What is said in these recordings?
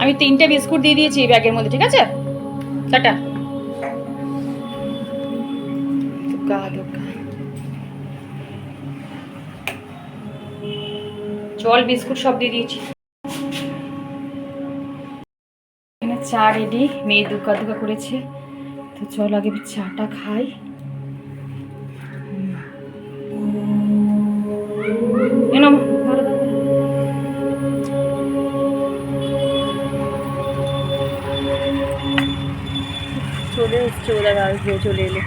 আমি 3টে বিস্কুট দিয়ে দিয়েছি ব্যাগের মধ্যে, ঠিক আছে? টাটা। চল, বিস্কুট সব দিয়ে দিয়েছি। এখানে চা রেডি, মেয়ে দুকা দুকা করেছে, তো চল আগে চাটা খাই। চলে এসছে, ওরা আসবে, চলে এলো।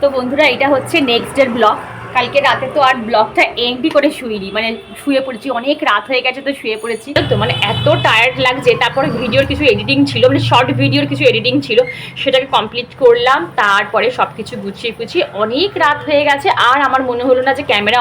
তো বন্ধুরা, এটা হচ্ছে নেক্সট ডের ব্লগ। কালকে রাতে তো আর ব্লগটা এমডি করে শুইনি, মানে শুয়ে পড়েছি, অনেক রাত হয়ে গেছে তো শুয়ে পড়েছি। তো মানে এত টায়ার্ড লাগছে। তারপরে ভিডিওর কিছু এডিটিং ছিল, মানে শর্ট ভিডিওর কিছু এডিটিং ছিল, সেটাকে কমপ্লিট করলাম। তারপরে সব কিছু গুছিয়ে গুছিয়ে অনেক রাত হয়ে গেছে, আর আমার মনে হলো না যে ক্যামেরা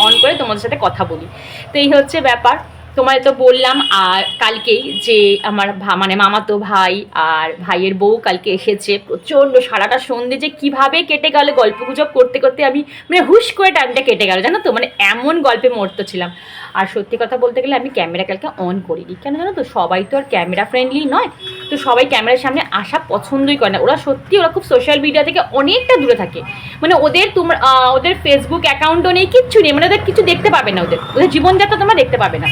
অন করে তোমাদের সাথে কথা বলি। তো এই হচ্ছে ব্যাপার। তোমায় তো বললাম আর কালকেই যে আমার মানে মামাতো ভাই আর ভাইয়ের বউ কালকে এসেছে। প্রচণ্ড সারাটা সন্ধে যে কীভাবে কেটে গেল গল্পগুজব করতে করতে, আমি মানে হুশ করে টাইমটা কেটে গেল, জানো তো, মানে এমন গল্পে মরত ছিলাম। আর সত্যি কথা বলতে গেলে আমি ক্যামেরা কালকে অন করিনি, কেন জানো তো, সবাই তো আর ক্যামেরা ফ্রেন্ডলি নয়, তো সবাই ক্যামেরার সামনে আসা পছন্দই করে না। ওরা খুব সোশ্যাল মিডিয়া থেকে অনেকটা দূরে থাকে, মানে ওদের ফেসবুক অ্যাকাউন্টও নেই, কিচ্ছু নেই, মানে ওদের কিছু দেখতে পাবে না, ওদের জীবনযাত্রা তোমরা দেখতে পাবে না।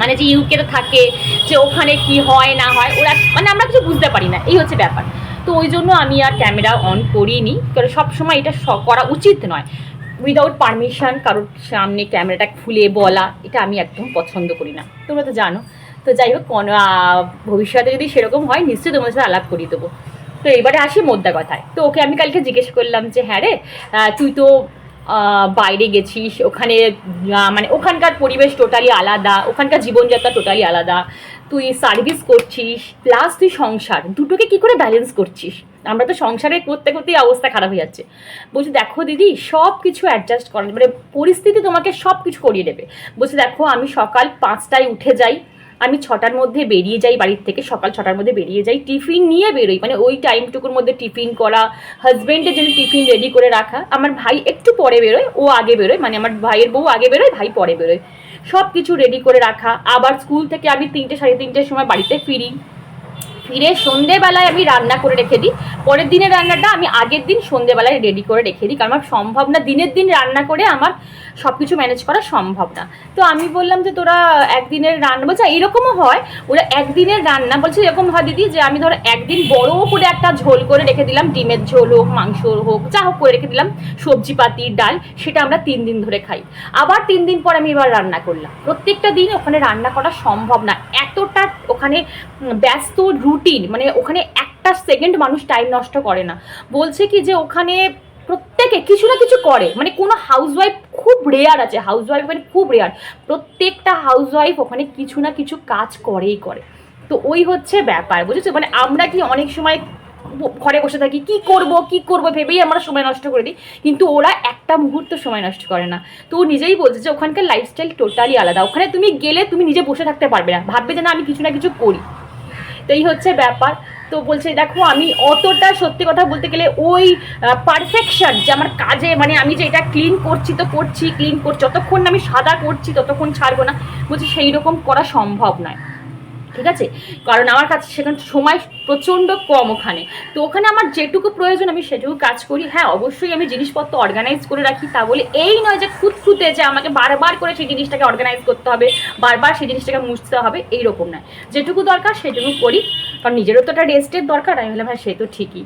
মানে যে ইউকেতে থাকে, যে ওখানে কি হয় না হয়, ওরা মানে আমরা কিছু বুঝতে পারি না, এই হচ্ছে ব্যাপার। তো ওই জন্য আমি আর ক্যামেরা অন করিনি, কারণ সবসময় এটা করা উচিত নয়। উইদাউট পারমিশন কারোর সামনে ক্যামেরাটা খুলে বলা, এটা আমি একদম পছন্দ করি না, তোমরা তো জানো। তো যাই হোক, ভবিষ্যতে যদি সেরকম হয় নিশ্চয়ই তোমার সাথে আলাপ করিয়ে দেবো। তো এবারে আসি মোদ্দা কথায়। তো ওকে আমি কালকে জিজ্ঞেস করলাম যে হ্যাঁ রে, তুই তো বাইরে গেছিস, ওখানে মানে ওখানকার পরিবেশ টোটালি আলাদা, ওখানকার জীবনযাত্রা টোটালি আলাদা, তুই সার্ভিস করছিস প্লাস তুই সংসার, দুটোকে কি করে ব্যালেন্স করছিস? আমরা তো সংসারে করতে করতেই অবস্থা খারাপ হয়ে যাচ্ছে। বলছি দেখো দিদি, সব কিছু অ্যাডজাস্ট করা, মানে পরিস্থিতি তোমাকে সব কিছু করিয়ে দেবে। বলছি দেখো, আমি সকাল 5টায় উঠে যাই, আমি 6টার মধ্যে বেরিয়ে যাই বাড়ির থেকে, সকাল 6টার মধ্যে বেরিয়ে যাই, টিফিন নিয়ে বেরোই, মানে ওই টাইমটুকুর মধ্যে টিফিন করা, হাজব্যান্ডের জন্য টিফিন রেডি করে রাখা। আমার ভাই একটু পরে বেরোয়, ও আগে বেরোয়, মানে আমার ভাইয়ের বউ আগে বেরোয়, ভাই পরে বেরোয়, সব কিছু রেডি করে রাখা। আবার স্কুল থেকে আমি 3টে সাড়ে 3টের সময় বাড়িতে ফিরে সন্ধেবেলায় আমি রান্না করে রেখে দিই। পরের দিনের রান্নাটা আমি আগের দিন সন্ধেবেলায় রেডি করে রেখে দিই, কারণ আমার সম্ভব না দিনের দিন রান্না করে আমার সব কিছু ম্যানেজ করা সম্ভব না। তো আমি বললাম যে তোরা একদিনের রান্না, বলছে এরকমও হয়, ওরা একদিনের রান্না, বলছে এরকম হয় দিদি যে আমি ধরো একদিন বড় করে একটা ঝোল করে রেখে দিলাম, ডিমের ঝোল হোক, মাংস হোক, যা হোক করে রেখে দিলাম, সবজিপাতি ডাল, সেটা আমরা 3 দিন ধরে খাই। আবার 3 দিন পর আমি এবার রান্না করলাম। প্রত্যেকটা দিন ওখানে রান্না করা সম্ভব না, এতটা ওখানে ব্যস্ত রুটিন, মানে ওখানে একটা সেকেন্ড মানুষ টাইম নষ্ট করে না। বলছে কি যে ওখানে প্রত্যেকে কিছু না কিছু করে, মানে কোনো হাউসওয়াইফ খুব রেয়ার আছে, হাউসওয়াইফ মানে খুব রেয়ার, প্রত্যেকটা হাউসওয়াইফ ওখানে কিছু না কিছু কাজ করেই করে। তো ওই হচ্ছে ব্যাপার, বুঝেছো? মানে আমরা কি অনেক সময় ঘরে বসে থাকি, কি করব ভেবেই আমরা সময় নষ্ট করে দিই, কিন্তু ওরা একটা মুহূর্ত সময় নষ্ট করে না। তো ও নিজেই বলছে যে ওখানকার লাইফস্টাইল টোটালি আলাদা, ওখানে তুমি গেলে তুমি নিজে বসে থাকতে পারবে না, ভাববে যে না আমি কিছু না কিছু করি। তো এই হচ্ছে ব্যাপার। তো বলছে দেখো, আমি অতটা সত্যি কথা বলতে গেলে ওই পারফেকশন যে আমার কাজে, মানে আমি যে এটা ক্লিন করছি তো করছি, ক্লিন করছি, যতক্ষণ আমি সাদা করছি ততক্ষণ ছাড়বো না, বলছি সেই রকম করা সম্ভব নয়, ঠিক আছে? কারণ আমার কাছে সেখানে সময় প্রচণ্ড কম ওখানে। তো ওখানে আমার যেটুকু প্রয়োজন আমি সেটুকু কাজ করি। হ্যাঁ, অবশ্যই আমি জিনিসপত্র অর্গানাইজ করে রাখি, তা বলে এই নয় যে খুঁতখুঁতে যে আমাকে বারবার করে সেই জিনিসটাকে অর্গানাইজ করতে হবে, বারবার সেই জিনিসটাকে মুছতে হবে, এইরকম নয়। যেটুকু দরকার সেটুকু করি, কারণ নিজেরও তো একটা রেস্টের দরকার। আমি বললাম হ্যাঁ, সে তো ঠিকই।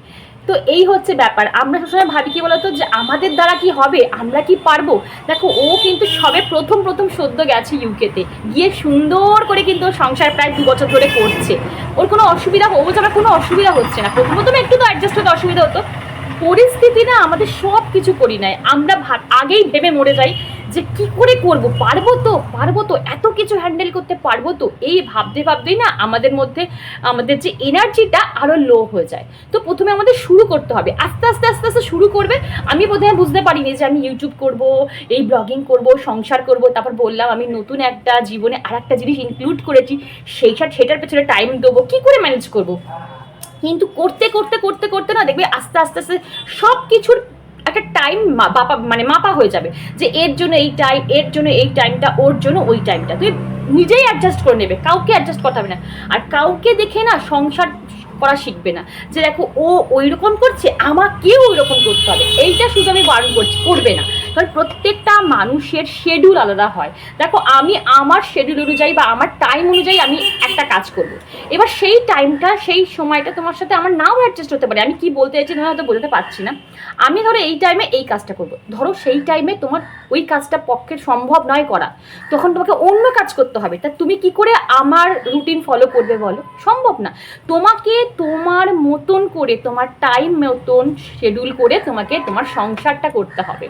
তো এই হচ্ছে ব্যাপার। আমরা সবসময় ভাবি কি বলতো, যে আমাদের দ্বারা কি হবে, আমরা কি পারবো? দেখো, ও কিন্তু সবে প্রথম সদ্য গেছে ইউকেতে, গিয়ে সুন্দর করে কিন্তু সংসার প্রায় 2 বছর ধরে করছে। ওর কোনো অসুবিধা, ও বলছে আমার কোনো অসুবিধা হচ্ছে না। প্রথম একটু তো অ্যাডজাস্ট হতে অসুবিধা হতো, পরিস্থিতি না আমাদের সব কিছু করি নেয়। আমরা আগেই ভেবে মরে যাই যে কি করে করব, পারবো তো এত কিছু হ্যান্ডেল করতে পারবো তো, এই ভাবতেই না আমাদের মধ্যে আমাদের যে এনার্জিটা আরও লো হয়ে যায়। তো প্রথমে আমাদের শুরু করতে হবে, আস্তে আস্তে শুরু করবে। আমি প্রথমে বুঝতে পারিনি যে আমি ইউটিউব করব, এই ব্লগিং করব, সংসার করব, তারপর বললাম আমি নতুন একটা জীবনে আর একটা জিনিস ইনক্লুড করেছি, সেটার পেছনে টাইম দেবো, কি করে ম্যানেজ করব। কিন্তু করতে না দেখবে আস্তে আস্তে সব কিছুর একটা টাইম মাপা হয়ে যাবে, যে এর জন্য এই টাইমটা, ওর জন্য ওই টাইমটা তুই নিজেই অ্যাডজাস্ট করে নেবে, কাউকে অ্যাডজাস্ট করতে হবে না। আর কাউকে দেখে না সংসার করা শিখবে না, যে দেখো ও ওই রকম করছে আমাকেও ওই রকম করতে হবে, এইটা শুধু আমি বারণ করছি, করবে না। কারণ প্রত্যেকটা মানুষের শিডিউল আলাদা হয়। দেখো আমি আমার শিডিউল অনুযায়ী বা আমার টাইম অনুযায়ী আমি একটা কাজ করব, এবার সেই টাইমটা সেই সময়টা তোমার সাথে আমার নাও অ্যাডজাস্ট হতে পারে। আমি কি বলতে চাইছি আমি হয়তো বোঝাতে পারছি না। আমি ধরো এই টাইমে এই কাজটা করব, ধরো সেই টাইমে তোমার ওই কাজটা পক্ষে সম্ভব নয় করা, তখন তোমাকে অন্য কাজ করতে হবে। তা তুমি কি করে আমার রুটিন ফলো করবে বলো? সম্ভব না। তোমাকে তোমার মতন করে, তোমার টাইম মতন শিডিউল করে তোমাকে তোমার সংসারটা করতে হবে।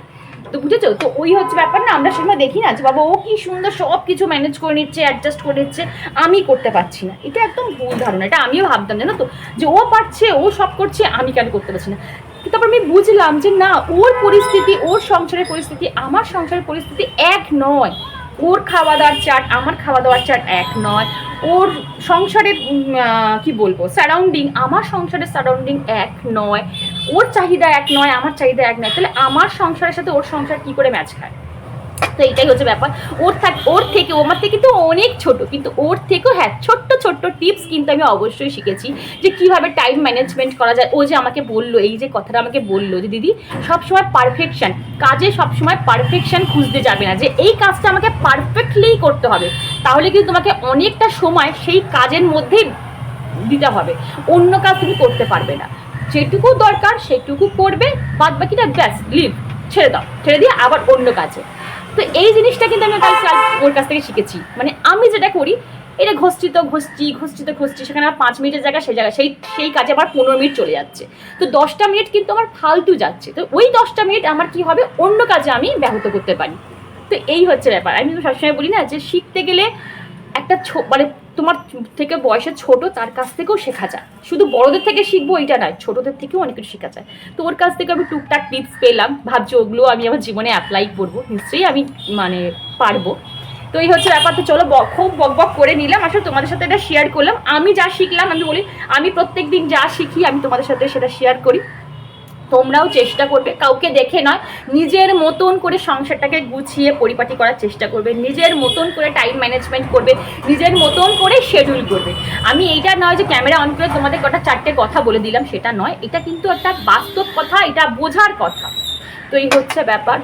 তো বুঝেছো? তো ওই হচ্ছে ব্যাপার না, আমরা সেসময় দেখি না যে বাবা ও কি সুন্দর সব কিছু ম্যানেজ করে নিচ্ছে, অ্যাডজাস্ট করে নিচ্ছে, আমি করতে পারছি না। এটা একদম ভুল ধারণা, এটা আমিও ভাবতাম জানো তো, যে ও পারছে, ও সব করছে, আমি কেন করতে পারছি না। তারপর আমি বুঝলাম যে না, ওর পরিস্থিতি, ওর সংসারের পরিস্থিতি আমার সংসারের পরিস্থিতি এক নয়। ওর খাওয়া দাওয়ার চার্ট আমার খাওয়া দাওয়ার চার্ট এক নয়। ওর সংসারের কি বলবো সারাউন্ডিং আমার সংসারের সারাউন্ডিং এক নয়। ওর চাহিদা এক নয়, আমার চাহিদা এক নয়। তাহলে আমার সংসারের সাথে ওর সংসার কি করে ম্যাচ খায়? তো এইটাই হচ্ছে ব্যাপার। ওর থেকে আমার থেকে তো অনেক ছোট, কিন্তু ওর থেকেও হ্যাঁ ছোট্ট টিপস কিন্তু আমি অবশ্যই শিখেছি, যে কিভাবে টাইম ম্যানেজমেন্ট করা যায়। ও যে আমাকে বললো, এই যে কথাটা আমাকে বললো যে দিদি সবসময় পারফেকশন কাজে, সবসময় পারফেকশন খুঁজতে যাবে না, যে এই কাজটা আমাকে পারফেক্টলিই করতে হবে, তাহলে কিন্তু তোমাকে অনেকটা সময় সেই কাজের মধ্যেই দিতে হবে, অন্য কাজ তুমি করতে পারবে না। যেটুকু দরকার সেটুকু করবে, বাদ বাকিটা ব্যাস লিভ, ছেড়ে দিয়ে আবার অন্য কাজে। তো এই জিনিসটা কিন্তু আমি ওর কাছ থেকে শিখেছি। মানে আমি যেটা করি, এটা ঘষছি, সেখানে আমার 5 মিনিটের জায়গায় সেই কাজে আমার 15 মিনিট চলে যাচ্ছে। তো 10টা মিনিট কিন্তু আমার ফালতু যাচ্ছে। তো ওই 10টা মিনিট আমার কি হবে, অন্য কাজে আমি ব্যাহত করতে পারি। তো এই হচ্ছে ব্যাপার। আমি তো সবসময় বলি না যে শিখতে গেলে একটা মানে তোমার থেকে বয়সে ছোট তার কাছ থেকেও শেখা যায়, শুধু বড়দের থেকে শিখবো এটা নয়, ছোটদের থেকেও অনেক কিছু শেখা যায়। তো ওর কাছ থেকে আমি টুকটাক টিপস পেলাম, ভাবছি ওগুলো আমি আমার জীবনে অ্যাপ্লাই করবো, নিশ্চয়ই আমি মানে পারবো। তো এই হচ্ছে ব্যাপার। তো চলো খুব বক করে নিলাম, আসলে তোমাদের সাথে এটা শেয়ার করলাম। আমি যা শিখলাম, আমি বলি আমি প্রত্যেক দিন যা শিখি আমি তোমাদের সাথে সেটা শেয়ার করি। তোমরাও চেষ্টা করবে, কাউকে দেখে নয়, নিজের মতন করে সংসারটাকে গুছিয়ে পরিপাটি করার চেষ্টা করবে, নিজের মতন করে টাইম ম্যানেজমেন্ট করবে, নিজের মতন করে শিডিউল করবে। আমি এইটা নয় যে ক্যামেরা অন করে তোমাদের কটা 4টে কথা বলে দিলাম, সেটা নয়, এটা কিন্তু একটা বাস্তব কথা, এটা বোঝার কথা। তো এই হচ্ছে ব্যাপার।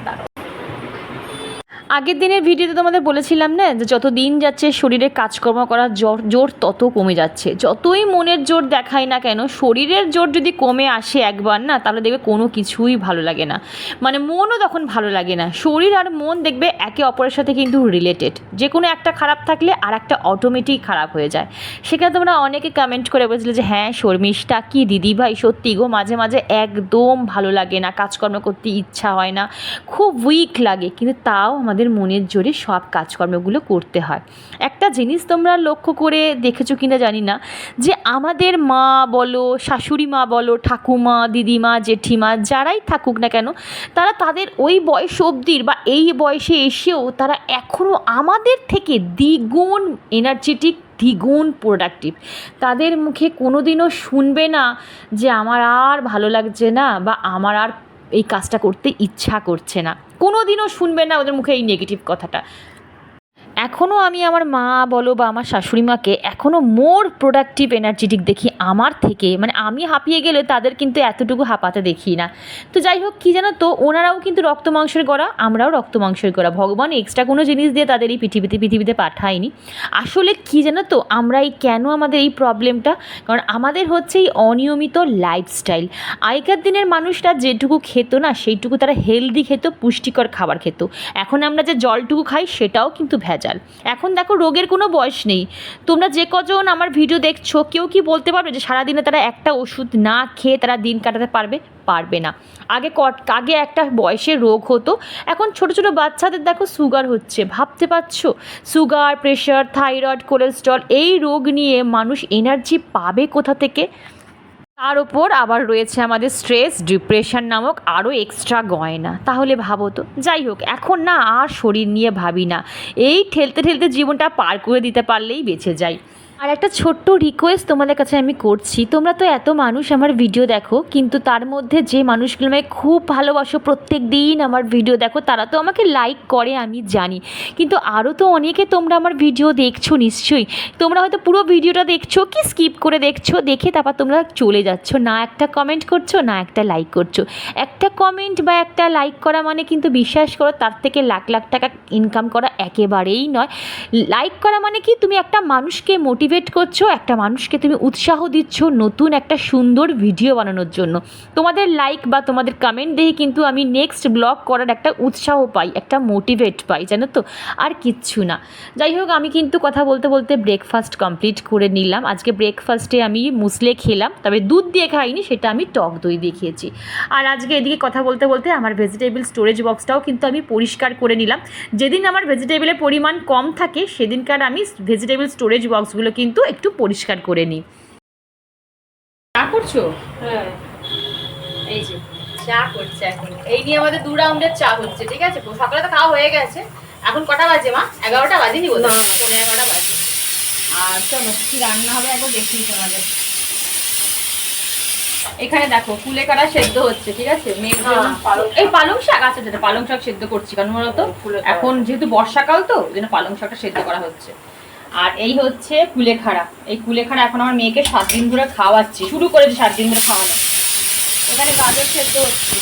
আগের দিনের ভিডিওতে তোমাদের বলেছিলাম না যে যত দিন যাচ্ছে শরীরের কাজকর্ম করার জোর তত কমে যাচ্ছে। যতই মনের জোর দেখায় না কেন, শরীরের জোর যদি কমে আসে একবার না, তাহলে দেখবে কোনো কিছুই ভালো লাগে না, মানে মনও তখন ভালো লাগে না। শরীর আর মন দেখবে একে অপরের সাথে কিন্তু রিলেটেড, যে কোনো একটা খারাপ থাকলে আর একটা অটোমেটিক খারাপ হয়ে যায়। সেখানে তোমরা অনেকে কমেন্ট করে বলছিলে যে হ্যাঁ শর্মিষ্ঠা কি দিদি ভাই, সত্যি গো মাঝে মাঝে একদম ভালো লাগে না, কাজকর্ম করতে ইচ্ছা হয় না, খুব উইক লাগে, কিন্তু তাও আমাদের মনের জোরে সব কাজকর্মগুলো করতে হয়। একটা জিনিস তোমরা লক্ষ্য করে দেখেছো কিনা জানি না, যে আমাদের মা বলো, শাশুড়ি মা বলো, ঠাকুমা, দিদিমা, জেঠিমা, যারাই থাকুক না কেন, তারা তাদের ওই বয়স অবধির বা এই বয়সে এসেও তারা এখনও আমাদের থেকে দ্বিগুণ এনার্জেটিক, দ্বিগুণ প্রোডাক্টিভ। তাদের মুখে কোনো দিনও শুনবে না যে আমার আর ভালো লাগছে না বা আমার আর এই কাজটা করতে ইচ্ছা করছে না, কোনো দিনও শুনবে না ওদের মুখে এই নেগেটিভ কথাটা। এখনও আমি আমার মা বলো বা আমার শাশুড়ি মাকে এখনও মোর প্রোডাক্টিভ এনার্জেটিক দেখি আমার থেকে, মানে আমি হাঁপিয়ে গেলে তাদের কিন্তু এতটুকু হাঁপাতে দেখি না। তো যাই হোক, কী জানো তো, ওনারাও কিন্তু রক্ত মাংসের গড়া, আমরাও রক্ত মাংসের গড়া, ভগবান এক্সট্রা কোনো জিনিস দিয়ে তাদের এই পৃথিবীতে পাঠায়নি। আসলে কী জানো তো, আমরা এই কেন আমাদের এই প্রবলেমটা, কারণ আমাদের হচ্ছে এই অনিয়মিত লাইফস্টাইল। আগেকার দিনের মানুষরা যেটুকু খেত না সেইটুকু তারা হেলদি খেত, পুষ্টিকর খাবার খেত। এখন আমরা যে জলটুকু খাই সেটাও কিন্তু ভেজাল। ভেজাল। এখন দেখো রোগের কোনো বয়স নেই। তোমরা যে কজন আমার ভিডিও দেখছো কেউ কি বলতে পারবে যে সারাদিনে তারা একটা ওষুধ না খেয়ে তারা দিন কাটাতে পারবে? পারবে না। আগে একটা বয়সে রোগ হতো, এখন ছোট ছোট বাচ্চাদের দেখো সুগার হচ্ছে, ভাবতে পারছো? সুগার, প্রেশার, থাইরয়েড, কোলেস্ট্রল, এই রোগ নিয়ে মানুষ এনার্জি পাবে কোথা থেকে? তার ওপর আবার রয়েছে আমাদের স্ট্রেস, ডিপ্রেশন নামক আরও এক্সট্রা গয়না। তাহলে ভাবো তো। যাই হোক, এখন না আর শরীর নিয়ে ভাবি না, এই ঠেলতে ঠেলতে জীবনটা পার করে দিতে পারলেই বেঁচে যাই। আর একটা ছোট্ট রিকোয়েস্ট তোমাদের কাছে আমি করছি, তোমরা তো এত মানুষ আমার ভিডিও দেখো, কিন্তু তার মধ্যে যে মানুষগুলো আমাকে খুব ভালোবাসো, প্রত্যেক দিন আমার ভিডিও দেখো, তারা তো আমাকে লাইক করে আমি জানি, কিন্তু আরও তো অনেকে তোমরা আমার ভিডিও দেখছো নিশ্চয়ই। তোমরা হয়তো পুরো ভিডিওটা দেখছো কি স্কিপ করে দেখছো, দেখে তারপর তোমরা চলে যাচ্ছ, না একটা কমেন্ট করছো না একটা লাইক করছো। একটা কমেন্ট বা একটা লাইক করা মানে কিন্তু বিশ্বাস করো তার থেকে লাখ লাখ টাকা ইনকাম করা একেবারেই নয়। লাইক করা মানে কি, তুমি একটা মানুষকে মোটিভেট করছো, একটা মানুষকে তুমি উৎসাহ দিচ্ছ নতুন একটা সুন্দর ভিডিও বানানোর জন্য। তোমাদের লাইক বা তোমাদের কমেন্ট দেখে কিন্তু আমি নেক্সট ব্লগ করার একটা উৎসাহ পাই, একটা মোটিভেট পাই, জানো তো, আর কিচ্ছু না। যাই হোক, আমি কিন্তু কথা বলতে বলতে ব্রেকফাস্ট কমপ্লিট করে নিলাম। আজকে ব্রেকফাস্টে আমি মুসলে খেলাম, তবে দুধ দিয়ে খাইনি, সেটা আমি টক দই দিয়ে খেয়েছি। আর আজকে এদিকে কথা বলতে বলতে আমার ভেজিটেবল স্টোরেজ বক্সটাও কিন্তু আমি পরিষ্কার করে নিলাম। যেদিন আমার ভেজিটেবলের পরিমাণ কম থাকে সেদিনকার আমি ভেজিটেবল স্টোরেজ বক্সগুলো কিন্তু একটু পরিষ্কার করে নিই। চা করছো? হ্যাঁ, এই যে চা করছে এখন, এই নিয়ে আমাদের 2 রাউন্ডের চা হচ্ছে, ঠিক আছে? সকালে তো খাওয়া হয়ে গেছে, এখন কটা বাজে মা? 11টা বাজেনি বলে? না। 11:15 বাজে। আর চলো কি রান্না হবে একবার দেখি তোমাদের। এখানে দেখো কুলেখাড়া সেদ্ধ হচ্ছে, ঠিক আছে? এই পালং শাক আছে, যেটা পালং শাক সেদ্ধ করছি, কারণ বলতো এখন যেহেতু বর্ষাকাল তো ওই জন্য পালং শাকটা সেদ্ধ করা হচ্ছে। আর এই হচ্ছে কুলেখাড়া, এই কুলেখাড়া এখন আমার মেয়েকে 7 দিন ধরে খাওয়াচ্ছি, শুরু করেছি 7 দিন ধরে খাওয়ানো। এখানে গাজর সেদ্ধ হচ্ছে।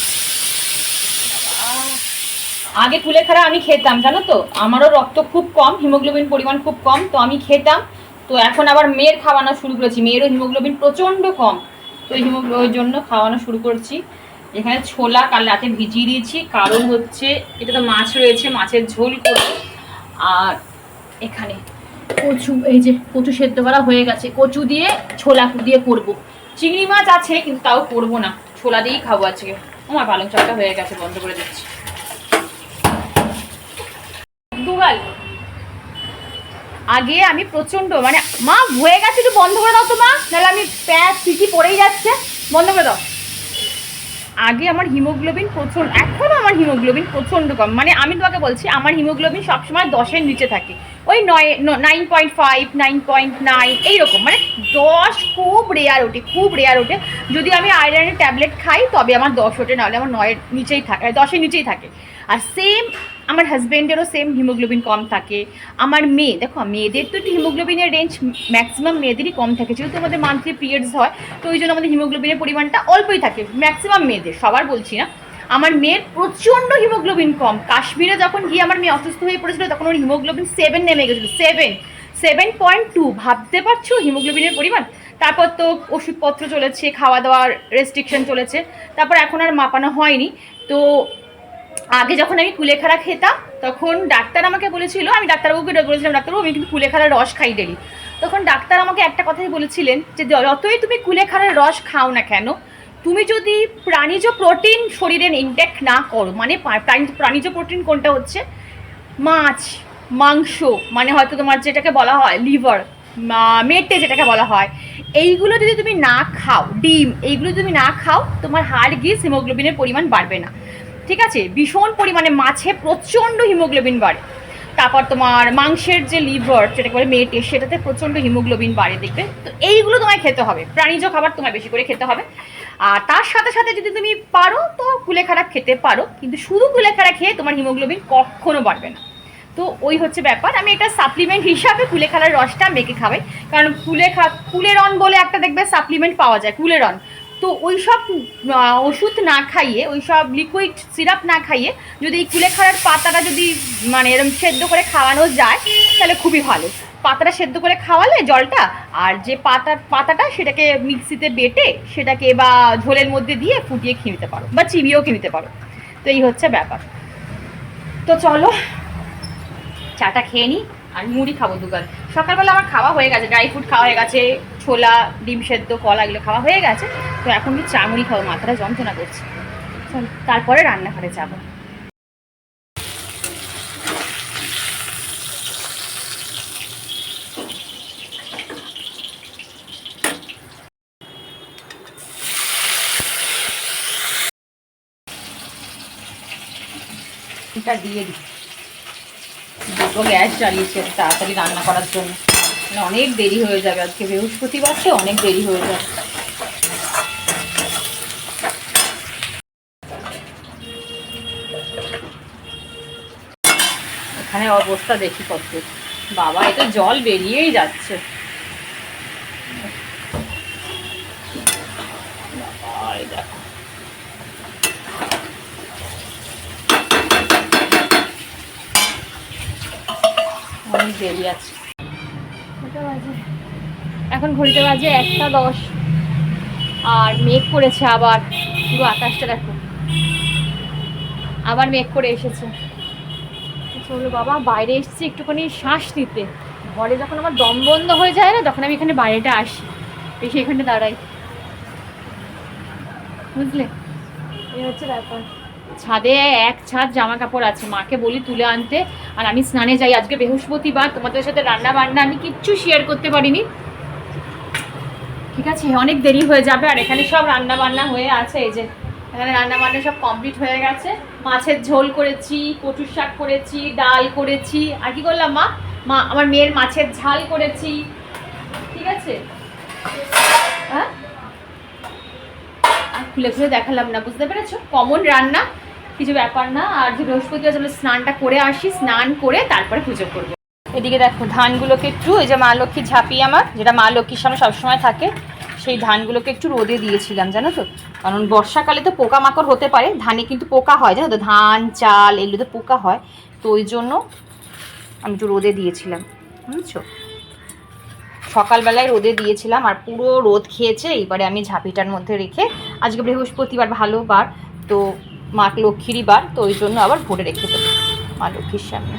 আগে কুলেখাড়া আমি খেতাম, জানো তো, আমারও রক্ত খুব কম, হিমোগ্লোবিন পরিমাণ খুব কম, তো আমি খেতাম। তো এখন আবার মেয়ের খাওয়ানো শুরু করেছি, মেয়েরও হিমোগ্লোবিন প্রচণ্ড কম, তো ওই জন্য খাওয়ানো শুরু করছি। এখানে ছোলা কাল রাতে ভিজিয়ে দিয়েছি, কারণ হচ্ছে এটা তো মাছ রয়েছে, মাছের ঝোল করব। আর এখানে কচু, এই যে কচু সেদ্ধ করা হয়ে গেছে, কচু দিয়ে ছোলা দিয়ে করব। চিংড়ি মাছ আছে কিন্তু তাও করবো না, ছোলা দিয়েই খাবো আজকে। আমার পালং শাকটা হয়ে গেছে, বন্ধ করে দিচ্ছি। দুগাল আগে আমি প্রচন্ড মানে, মা হয়ে গেছে, একটু বন্ধ করে দাও তো মা, নাহলে আমি প্যাঁচ পিঠি পড়েই যাচ্ছে, বন্ধ করে দাও। আগে আমার হিমোগ্লোবিন প্রচন্ড, এখনও আমার হিমোগ্লোবিন প্রচণ্ড কম, মানে আমি তোমাকে বলছি আমার হিমোগ্লোবিন সবসময় 10-এর নিচে থাকে, ওই 9.5, 9.9 এইরকম, মানে 10 খুব রেয়ার ওঠে, খুব রেয়ার ওঠে। যদি আমি আয়রনের ট্যাবলেট খাই তবে আমার 10 ওঠে, নাহলে আমার 9-এর নিচেই থাকে, 10-এর নিচেই থাকে। আর সেম আমার হাজব্যান্ডেরও সেম হিমোগ্লোবিন কম থাকে। আমার মেয়ে, দেখো মেয়েদের তো একটু হিমোগ্লোবিনের রেঞ্জ ম্যাক্সিমাম মেয়েদেরই কম থাকে, যেহেতু আমাদের মান্থলি পিরিয়ডস হয়, তো ওই জন্য আমাদের হিমোগ্লোবিনের পরিমাণটা অল্পই থাকে ম্যাক্সিমাম মেয়েদের, সবার বলছি না। আমার মেয়ের প্রচণ্ড হিমোগ্লোবিন কম। কাশ্মীরে যখন গিয়ে আমার মেয়ে অসুস্থ হয়ে পড়েছিল তখন ওর হিমোগ্লোবিন 7 নেমে গেছিলো, 7.2, ভাবতে পারছো হিমোগ্লোবিনের পরিমাণ। তারপর তো ওষুধপত্র চলেছে, খাওয়া দাওয়ার রেস্ট্রিকশন চলেছে, তারপর এখন আর মাপানো হয়নি। তো আগে যখন আমি কুলেখাড়া খেতাম তখন ডাক্তার আমাকে বলেছিল, আমি ডাক্তারবাবুকে বলেছিলাম, ডাক্তারবাবু আমি কিন্তু কুলেখাড়ার রস খাই ডেলি। তখন ডাক্তার আমাকে একটা কথাই বলেছিলেন যে যতই তুমি কুলেখাড়ার রস খাও না কেন, তুমি যদি প্রাণীজ প্রোটিন শরীরে ইনটেক না করো, মানে প্রাণীজ প্রোটিন কোনটা হচ্ছে মাছ, মাংস, মানে হয়তো তোমার যেটাকে বলা হয় লিভার, মেটে যেটাকে বলা হয়, এইগুলো যদি তুমি না খাও, ডিম, এইগুলো যদি তুমি না খাও, তোমার হাড় গিস হিমোগ্লোবিনের পরিমাণ বাড়বে না, ঠিক আছে? ভীষণ পরিমাণে মাছে প্রচণ্ড হিমোগ্লোবিন বাড়ে। তারপর তোমার মাংসের যে লিভার যেটাকে বলে মেটে, সেটাতে প্রচণ্ড হিমোগ্লোবিন বাড়ে, দেখবে। তো এইগুলো তোমায় খেতে হবে, প্রাণীজ খাবার তোমায় বেশি করে খেতে হবে। আর তার সাথে সাথে যদি তুমি পারো তো কুলেখাড়া খেতে পারো, কিন্তু শুধু কুলেখাড়া খেয়ে তোমার হিমোগ্লোবিন কখনো বাড়বে না। তো ওই হচ্ছে ব্যাপার, আমি এটা সাপ্লিমেন্ট হিসাবে কুলেখাড়ার রসটা মেখে খাওয়াই, কারণ কুলেরন বলে একটা দেখবে সাপ্লিমেন্ট পাওয়া যায়, কুলেরন। তো ওই সব ওষুধ না খাইয়ে, ওই সব লিকুইড সিরাপ না খাইয়ে যদি এই কুলেখাড়ার পাতাটা যদি মানে এরকম সেদ্ধ করে খাওয়ানো যায় তাহলে খুবই ভালো। পাতাটা সেদ্ধ করে খাওয়ালে জলটা, আর যে পাতাটা সেটাকে মিক্সিতে বেটে সেটাকে বা ঝোলের মধ্যে দিয়ে ফুটিয়ে খেয়ে নিতে পারো, বা চিবিয়েও খেয়ে নিতে পারো। তো এই হচ্ছে ব্যাপার। তো চলো চাটা খেয়ে নিই, আর মুড়ি খাবো দুগাল। সকালবেলা আমার খাওয়া হয়ে গেছে, ড্রাই ফ্রুট খাওয়া হয়ে গেছে, ছোলা, ডিম সেদ্ধ, কলা এগুলো খাওয়া হয়ে গেছে। তো এখন কি চা মুড়ি খাবো, মাথাটা যন্ত্রণা করছে। তারপরে রান্নাঘরে যাবো। এটা দিয়ে দিই, দুটো গ্যাস জ্বালিয়েছে তাড়াতাড়ি রান্না করার জন্য, মানে অনেক দেরি হয়ে যাবে। আজকে বৃহস্পতিবার তো অনেক দেরি হয়ে যাবে। এখানে অবস্থা দেখি কত, বাবা এটা জল বেরিয়েই যাচ্ছে। দেখো অনেক দেরি আছে। এখন ঘড়িতে বাজে 1:10 আর মেঘ করেছে আবার, পুরো আকাশটা দেখো আবার মেঘ করে এসেছে। চলো বাবা, বাইরে এসেছি একটুখানি শ্বাস নিতে। ঘরে যখন আমার দম বন্ধ হয়ে যায় না, তখন আমি এখানে বাইরেটা আসি, এসে এখানে দাঁড়াই, বুঝলে? এই হচ্ছে ব্যাপার। ছাদে এক ছাদ জামা কাপড় আছে, মাকে বলি তুলে আনতে, আর আমি স্নানে যাই। আজকে বৃহস্পতিবার, তোমাদের সাথে রান্না বান্না আমি কিচ্ছু শেয়ার করতে পারিনি, ঠিক আছে? অনেক দেরি হয়ে যাবে। আর এখানে সব রান্না বান্না হয়ে আছে, এই যে এখানে রান্না বান্না সব কমপ্লিট হয়ে গেছে। মাছের ঝোল করেছি, কচুর শাক করেছি, ডাল করেছি, আর কি করলাম মা আমার মেয়ের মাছের ঝাল করেছি, ঠিক আছে? হ্যাঁ, খুলে খুলে দেখালাম না, বুঝতে পেরেছো? কমন রান্না, কিছু ব্যাপার না। আর যে বৃহস্পতিবার চলো স্নানটা করে আসি, স্নান করে তারপরে পুজো করবো। এদিকে দেখো ধানগুলোকে একটু, এই যে মা লক্ষ্মী ঝাঁপি আমার, যেটা মা লক্ষ্মীর সামনে সবসময় থাকে, সেই ধানগুলোকে একটু রোদে দিয়েছিলাম, জানো তো? কারণ বর্ষাকালে তো পোকামাকড় হতে পারে, ধানে কিন্তু পোকা হয়, জানো তো? ধান, চাল এগুলোতে পোকা হয়, তো ওই জন্য আমি একটু রোদে দিয়েছিলাম, বুঝছো? সকালবেলায় রোদে দিয়েছিলাম আর পুরো রোদ খেয়েছে। এইবারে আমি ঝাঁপিটার মধ্যে রেখে, আজকে বৃহস্পতিবার ভালো বার, তো মা লক্ষ্মীরই বার, তো ওই জন্য আবার ভরে রেখে দেবো মা লক্ষ্মীর সামনে।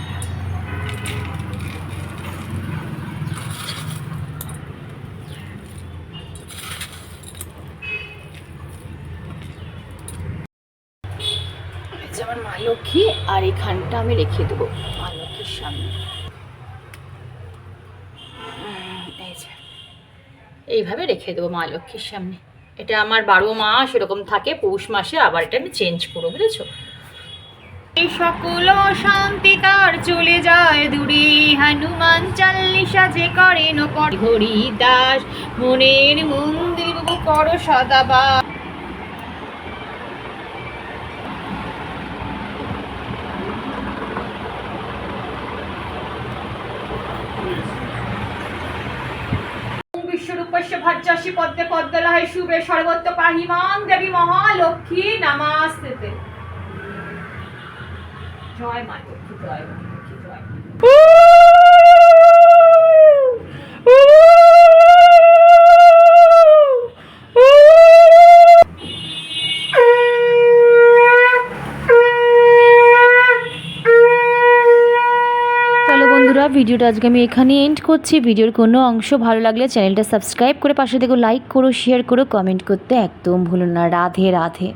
আমার মা লক্ষ্মী, আর এখানটা আমি রেখে দেবো মা লক্ষ্মীর সামনে। এইভাবে রেখে দেবো মা লক্ষ্মীর সামনে। এটা আমার 12 মাস এরকম থাকে, পৌষ মাসে আবার এটা আমি চেঞ্জ করবো, বুঝেছো? এই সকল শান্তিকার চলে যায় দূরে, হনুমান চাল্লিশা যে করেন হরি দাস, মনের মন্দির কর সদাবা। বিশ্বরূপস্য ভাজ্যাসি পদ্মে পদ্মলহে শুভে সর্বত্র পাহিমাং দেবী মহালক্ষ্মী নমস্তেতে। জয় মা লক্ষ্মী, জয় মা লক্ষ্মী, জয়। ভিডিওটা আজকে আমি এখানে এন্ড করছি। ভিডিওর কোনো অংশ ভালো লাগলে চ্যানেলটা সাবস্ক্রাইব করে পাশে দেখো, লাইক করো, শেয়ার করো, কমেন্ট করতে একদম ভুলো না। রাধে রাধে।